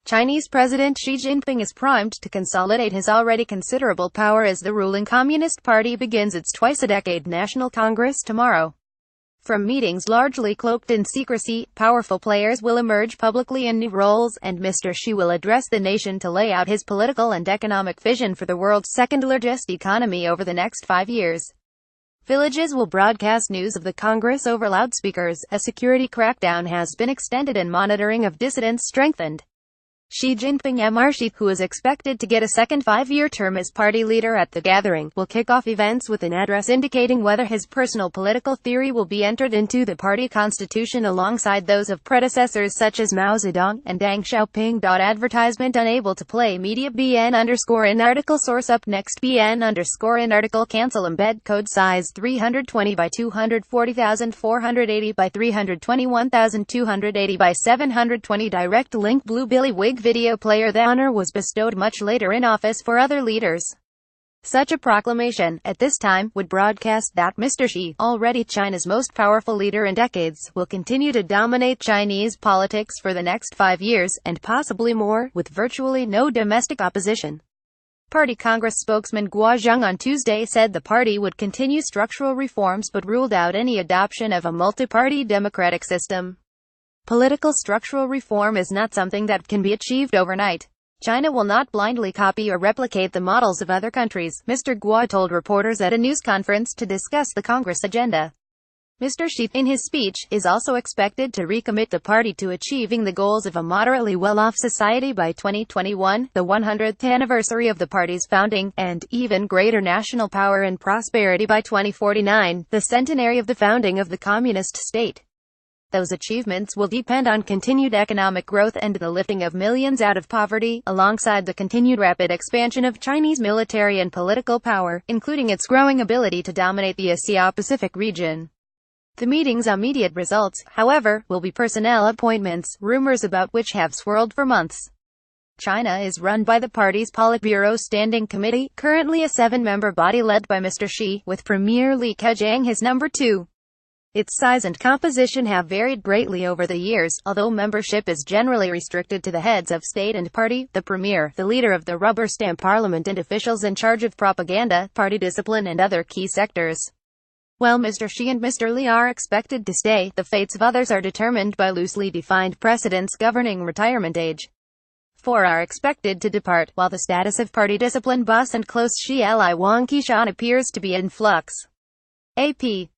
Chinese President Xi Jinping is primed to consolidate his already considerable power as the ruling Communist Party begins its twice-a-decade National Congress tomorrow. From meetings largely cloaked in secrecy, powerful players will emerge publicly in new roles, and Mr. Xi will address the nation to lay out his political and economic vision for the world's second-largest economy over the next 5 years. Villages will broadcast news of the Congress over loudspeakers. A security crackdown has been extended and monitoring of dissidents strengthened. Xi Jinping Mr. who is expected to get a second 5-year term as party leader at the gathering, will kick off events with an address indicating whether his personal political theory will be entered into the party constitution alongside those of predecessors such as Mao Zedong and Deng Xiaoping. Advertisement unable to play media BN_in article source up next BN_in article cancel embed code size 320 by 240,480 by 321,280 by 720 direct link blue Billy Wig video player. The honor was bestowed much later in office for other leaders. Such a proclamation, at this time, would broadcast that Mr. Xi, already China's most powerful leader in decades, will continue to dominate Chinese politics for the next 5 years, and possibly more, with virtually no domestic opposition. Party Congress spokesman Guo Zheng on Tuesday said the party would continue structural reforms but ruled out any adoption of a multi-party democratic system. Political structural reform is not something that can be achieved overnight. China will not blindly copy or replicate the models of other countries, Mr. Guo told reporters at a news conference to discuss the Congress agenda. Mr. Xi, in his speech, is also expected to recommit the party to achieving the goals of a moderately well-off society by 2021, the 100th anniversary of the party's founding, and even greater national power and prosperity by 2049, the centenary of the founding of the communist state. Those achievements will depend on continued economic growth and the lifting of millions out of poverty, alongside the continued rapid expansion of Chinese military and political power, including its growing ability to dominate the Asia-Pacific region. The meeting's immediate results, however, will be personnel appointments, rumors about which have swirled for months. China is run by the party's Politburo Standing Committee, currently a 7-member body led by Mr. Xi, with Premier Li Keqiang his number 2. Its size and composition have varied greatly over the years, although membership is generally restricted to the heads of state and party, the premier, the leader of the rubber stamp parliament, and officials in charge of propaganda, party discipline and other key sectors. While Mr. Xi and Mr. Li are expected to stay, the fates of others are determined by loosely defined precedents governing retirement age. 4 are expected to depart, while the status of party discipline boss and close Xi ally Wang Qishan appears to be in flux. AP